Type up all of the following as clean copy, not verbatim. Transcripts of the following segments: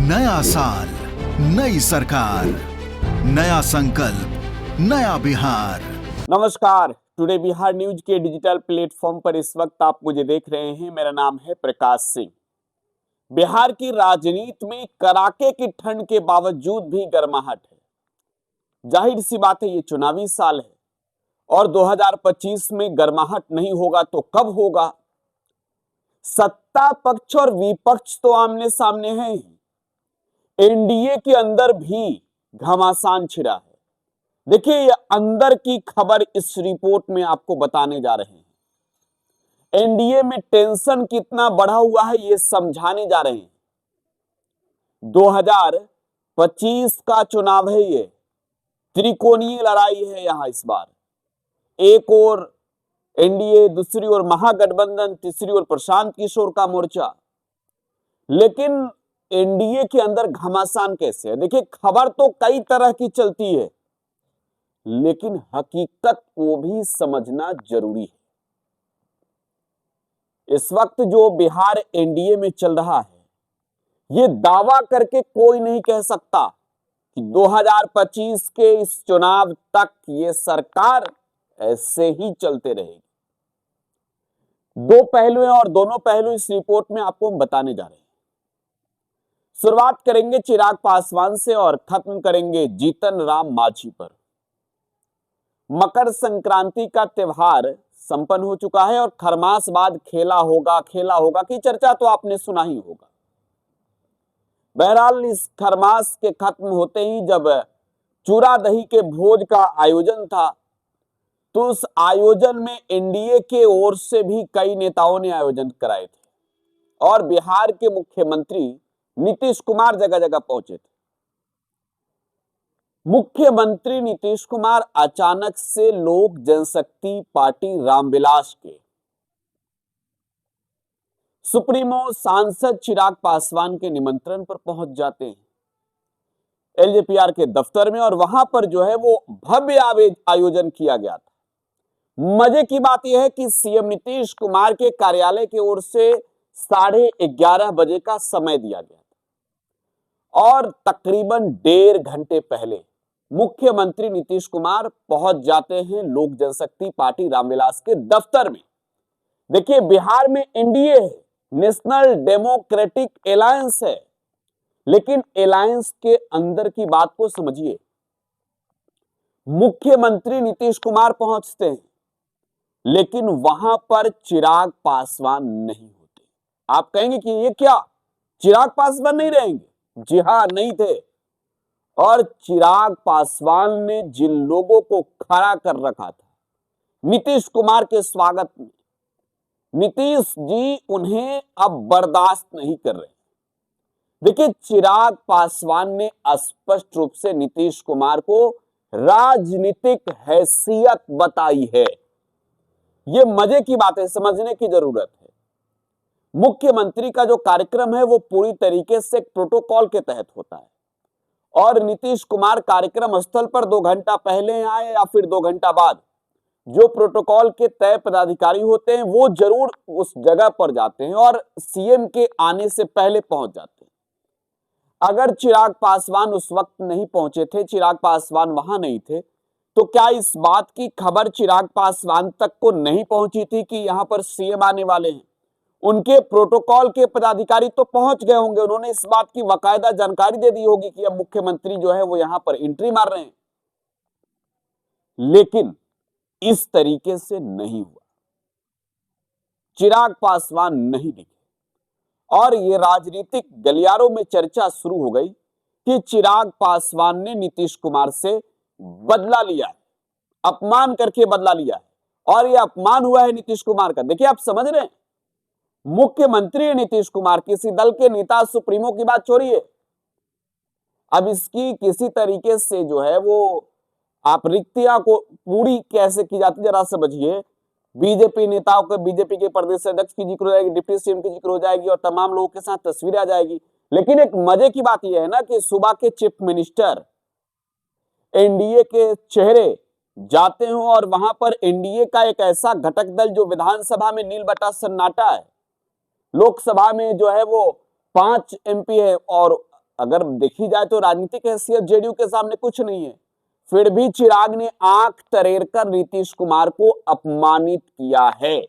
नया साल, नई सरकार, नया संकल्प, नया बिहार। नमस्कार, टुडे बिहार न्यूज के डिजिटल प्लेटफॉर्म पर इस वक्त आप मुझे देख रहे हैं। मेरा नाम है प्रकाश सिंह। बिहार की राजनीति में कड़ाके की ठंड के बावजूद भी गर्माहट है। जाहिर सी बात है, ये चुनावी साल है और 2025 में गर्माहट नहीं होगा तो कब होगा। सत्ता पक्ष और विपक्ष तो आमने सामने हैं ही, एनडीए के अंदर भी घमासान छिड़ा है। देखिए, ये अंदर की खबर इस रिपोर्ट में आपको बताने जा रहे हैं। एनडीए में टेंशन कितना बढ़ा हुआ है ये समझाने जा रहे हैं। 2025 का चुनाव है, ये त्रिकोणीय लड़ाई है। यहां इस बार एक और एनडीए, दूसरी ओर महागठबंधन, तीसरी ओर प्रशांत किशोर का मोर्चा। लेकिन एनडीए के अंदर घमासान कैसे है? देखिए, खबर तो कई तरह की चलती है, लेकिन हकीकत को भी समझना जरूरी है। इस वक्त जो बिहार एनडीए में चल रहा है, यह दावा करके कोई नहीं कह सकता कि 2025 के इस चुनाव तक ये सरकार ऐसे ही चलते रहेगी। दो पहलू हैं और दोनों पहलू इस रिपोर्ट में आपको हम बताने जा रहे हैं। शुरुआत करेंगे चिराग पासवान से और खत्म करेंगे जीतन राम मांझी पर। मकर संक्रांति का त्योहार संपन्न हो चुका है और खरमास बाद खेला होगा की चर्चा तो आपने सुना ही होगा। बहरहाल, इस खरमास के खत्म होते ही जब चूरा दही के भोज का आयोजन था, तो उस आयोजन में एनडीए के ओर से भी कई नेताओं ने आयोजन कराए थे और बिहार के मुख्यमंत्री नीतीश कुमार जगह जगह पहुंचे थे। मुख्यमंत्री नीतीश कुमार अचानक से लोक जनशक्ति पार्टी रामविलास के सुप्रीमो सांसद चिराग पासवान के निमंत्रण पर पहुंच जाते हैं एलजेपीआर के दफ्तर में, और वहां पर जो है वो भव्य आयोजन किया गया था। मजे की बात यह है कि सीएम नीतीश कुमार के कार्यालय की ओर से 11:30 बजे का समय दिया गया था और तकरीबन 1.5 घंटे पहले मुख्यमंत्री नीतीश कुमार पहुंच जाते हैं लोक जनशक्ति पार्टी रामविलास के दफ्तर में। देखिए, बिहार में एनडीए है, नेशनल डेमोक्रेटिक अलायंस है, लेकिन अलायंस के अंदर की बात को समझिए। मुख्यमंत्री नीतीश कुमार पहुंचते हैं, लेकिन वहां पर चिराग पासवान नहीं होते। आप कहेंगे कि ये क्या, चिराग पासवान नहीं रहेंगे? जी हां, नहीं थे। और चिराग पासवान ने जिन लोगों को खड़ा कर रखा था नीतीश कुमार के स्वागत में, नीतीश जी उन्हें अब बर्दाश्त नहीं कर रहे। देखिए, चिराग पासवान ने स्पष्ट रूप से नीतीश कुमार को राजनीतिक हैसियत बताई है। यह मजे की बात है, समझने की जरूरत है। मुख्यमंत्री का जो कार्यक्रम है वो पूरी तरीके से प्रोटोकॉल के तहत होता है और नीतीश कुमार कार्यक्रम स्थल पर 2 घंटा पहले आए या फिर 2 घंटा बाद, जो प्रोटोकॉल के तय पदाधिकारी होते हैं वो जरूर उस जगह पर जाते हैं और सीएम के आने से पहले पहुंच जाते हैं। अगर चिराग पासवान उस वक्त नहीं पहुंचे थे, चिराग पासवान वहां नहीं थे, तो क्या इस बात की खबर चिराग पासवान तक को नहीं पहुंची थी कि यहां पर सीएम आने वाले हैं? उनके प्रोटोकॉल के पदाधिकारी तो पहुंच गए होंगे, उन्होंने इस बात की बाकायदा जानकारी दे दी होगी कि अब मुख्यमंत्री जो है वो यहां पर एंट्री मार रहे हैं। लेकिन इस तरीके से नहीं हुआ, चिराग पासवान नहीं दिखे और ये राजनीतिक गलियारों में चर्चा शुरू हो गई कि चिराग पासवान ने नीतीश कुमार से बदला लिया है, अपमान करके बदला लिया है और यह अपमान हुआ है नीतीश कुमार का। देखिए, आप समझ रहे हैं, मुख्यमंत्री नीतीश कुमार किसी दल के नेता सुप्रीमो की बात छोड़िए, अब इसकी किसी तरीके से जो है वो आप रिक्तियां को पूरी कैसे की जाती, जरा समझिए। बीजेपी नेताओं को, बीजेपी के प्रदेश अध्यक्ष की जिक्र हो जाएगी, डिप्टी सीएम की जिक्र हो जाएगी और तमाम लोगों के साथ तस्वीरें आ जाएगी। लेकिन एक मजे की बात यह है ना कि सुबह के चीफ मिनिस्टर एनडीए के चेहरे जाते हो और वहां पर एनडीए का एक ऐसा घटक दल जो विधानसभा में नील बटा सन्नाटा है, लोकसभा में जो है वो 5 एमपी है और अगर देखी जाए तो राजनीतिक हैसियत जेडीयू के सामने कुछ नहीं है, फिर भी चिराग ने आंख तरेर कर नीतीश कुमार को अपमानित किया है।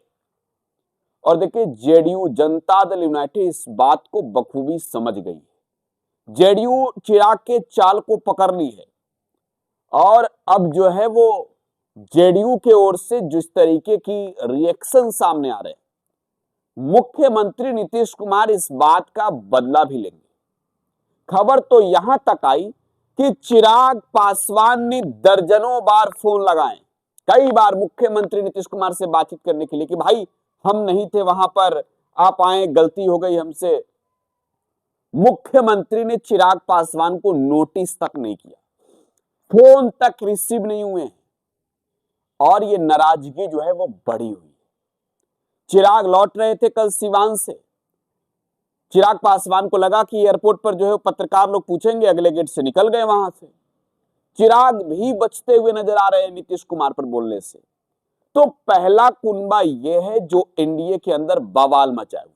और देखिए, जेडीयू जनता दल यूनाइटेड इस बात को बखूबी समझ गई है। जेडीयू चिराग के चाल को पकड़ ली है और अब जो है वो जेडीयू के ओर से जिस तरीके की रिएक्शन सामने आ रहे हैं, मुख्यमंत्री नीतीश कुमार इस बात का बदला भी लेंगे। खबर तो यहां तक आई कि चिराग पासवान ने दर्जनों बार फोन लगाए, कई बार मुख्यमंत्री नीतीश कुमार से बातचीत करने के लिए कि भाई हम नहीं थे वहां पर, आप आए, गलती हो गई हमसे। मुख्यमंत्री ने चिराग पासवान को नोटिस तक नहीं किया, फोन तक रिसीव नहीं हुए और ये नाराजगी जो है वो बढ़ी हुई। चिराग लौट रहे थे कल सिवान से। चिराग पासवान को लगा कि एयरपोर्ट पर जो है पत्रकार लोग पूछेंगे, अगले गेट से निकल गए वहां से। चिराग भी बचते हुए नजर आ रहे हैं नीतीश कुमार पर बोलने से। तो पहला कुनबा यह है जो एनडीए के अंदर बवाल मचाए हुए,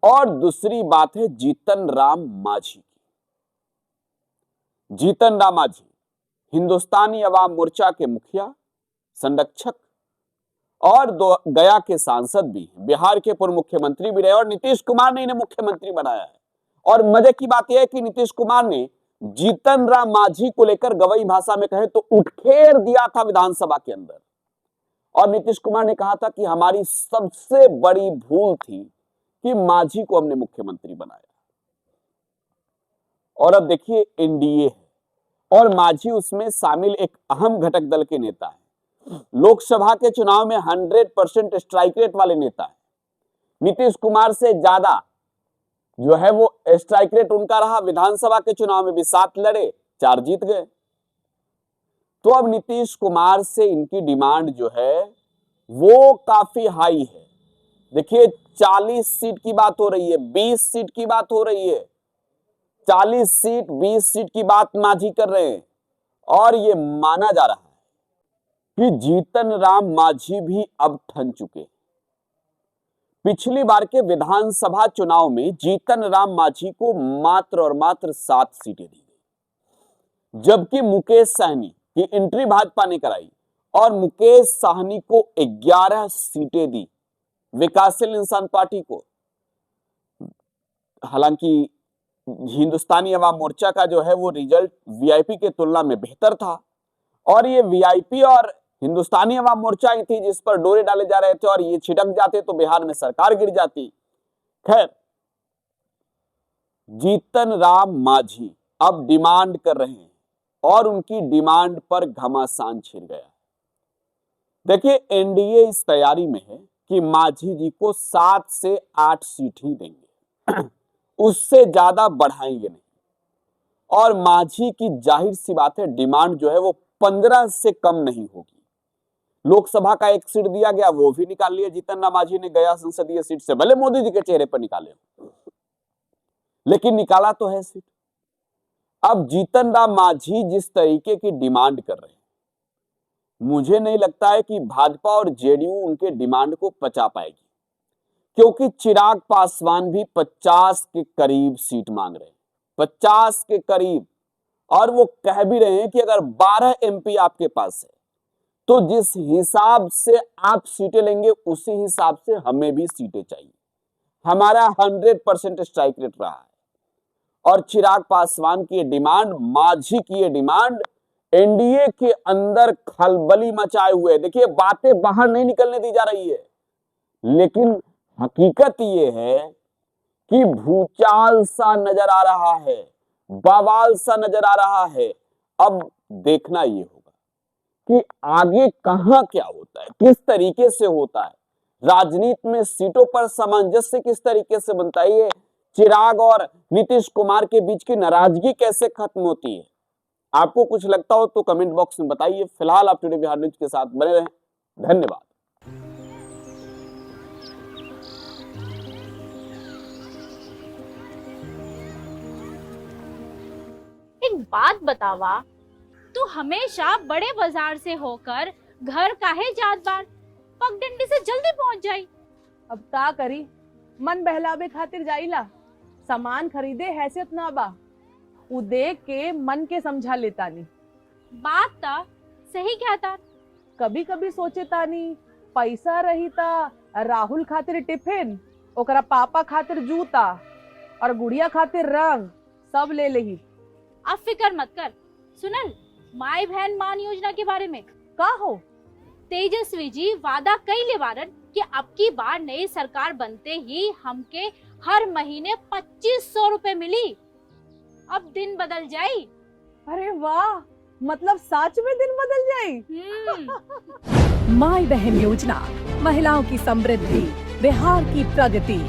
और दूसरी बात है जीतन राम मांझी की। जीतन राम मांझी हिंदुस्तानी अवाम मोर्चा के मुखिया, संरक्षक और गया के सांसद भी हैं, बिहार के पूर्व मुख्यमंत्री भी रहे और नीतीश कुमार ने इन्हें मुख्यमंत्री बनाया है। और मजे की बात यह है कि नीतीश कुमार ने जीतन राम मांझी को लेकर गवई भाषा में कहे तो उठखेर दिया था विधानसभा के अंदर, और नीतीश कुमार ने कहा था कि हमारी सबसे बड़ी भूल थी कि मांझी को हमने मुख्यमंत्री बनाया। और अब देखिए, एनडीए है और मांझी उसमें शामिल एक अहम घटक दल के नेता है। लोकसभा के चुनाव में 100% स्ट्राइक रेट वाले नेता है। नीतीश कुमार से ज्यादा जो है वो स्ट्राइक रेट उनका रहा। विधानसभा के चुनाव में भी 7 लड़े, 4 जीत गए। तो अब नीतीश कुमार से इनकी डिमांड जो है वो काफी हाई है। देखिए, 40 सीट की बात हो रही है, 20 सीट की बात हो रही है। 40 सीट, 20 सीट की बात मांझी कर रहे हैं और ये माना जा रहा है कि जीतन राम मांझी भी अब ठन चुके। पिछली बार के विधानसभा चुनाव में जीतन राम मांझी को मात्र और मात्र 7 सीटें दी गई, जबकि मुकेश सहनी की एंट्री भाजपा ने कराई और मुकेश सहनी को 11 सीटें दी विकासशील इंसान पार्टी को। हालांकि हिंदुस्तानी अवाम मोर्चा का जो है वो रिजल्ट वीआईपी के तुलना में बेहतर था, और ये वीआईपी और हिंदुस्तानी अवाम मोर्चा ही थी जिस पर डोरे डाले जा रहे थे, और ये छिटक जाते तो बिहार में सरकार गिर जाती। खैर, जीतन राम मांझी अब डिमांड कर रहे हैं और उनकी डिमांड पर घमासान छिड़ गया। देखिए, एनडीए इस तैयारी में है कि मांझी जी को 7 से 8 सीट ही देंगे, उससे ज्यादा बढ़ाएंगे नहीं। और मांझी की जाहिर सी बात है डिमांड जो है वो 15 से कम नहीं होगी। लोकसभा का 1 सीट दिया गया, वो भी निकाल लिया जीतन राम मांझी ने गया संसदीय सीट से, भले मोदी जी के चेहरे पर निकाले, लेकिन निकाला तो है सीट। अब जीतन राम मांझी जिस तरीके की डिमांड कर रहे हैं, मुझे नहीं लगता है कि भाजपा और जेडीयू उनके डिमांड को पचा पाएगी, क्योंकि चिराग पासवान भी 50 के करीब सीट मांग रहे हैं, 50 के करीब। और वो कह भी रहे हैं कि अगर 12 एमपी आपके पास है तो जिस हिसाब से आप सीटें लेंगे उसी हिसाब से हमें भी सीटें चाहिए। हमारा 100% स्ट्राइक रेट रहा है। और चिराग पासवान की डिमांड, मांझी की डिमांड एनडीए के अंदर खलबली मचाए हुए। देखिए, बातें बाहर नहीं निकलने दी जा रही है, लेकिन हकीकत ये है कि भूचाल सा नजर आ रहा है, बवाल सा नजर आ रहा है। अब देखना ये होगा कि आगे कहां क्या होता है, किस तरीके से होता है, राजनीति में सीटों पर सामंजस्य किस तरीके से बनता है, ये चिराग और नीतीश कुमार के बीच की नाराजगी कैसे खत्म होती है। आपको कुछ लगता हो तो कमेंट बॉक्स में बताइए। फिलहाल आप टुडे बिहार न्यूज के साथ बने रहें। धन्यवाद। एक बात बतावा, तू हमेशा बड़े बाजार से होकर घर काहे जात बार? पगडंडी से जल्दी पहुंच जाई। अब का करी, मन बहलावे खातिर जाइला, सामान खरीदे हैसियत ना बा। उ देख के मन के समझा लेतानी। बात ता सही कहता। कभी कभी सोचे तानी पैसा रही ता राहुल खातिर टिफिन, ओकरा पापा खातिर जूता और गुड़िया खातिर रंग सब ले लेही। अब फिक्र मत कर। सुनल माई बहन मान योजना के बारे में का हो? तेजस्वी जी वादा कइले बारन कि अब की बार नई सरकार बनते ही हमके हर महीने 2500 रुपए मिली। अब दिन बदल जाई। अरे वाह, मतलब सच में दिन बदल जाई। माई बहन योजना, महिलाओं की समृद्धि, बिहार की प्रगति।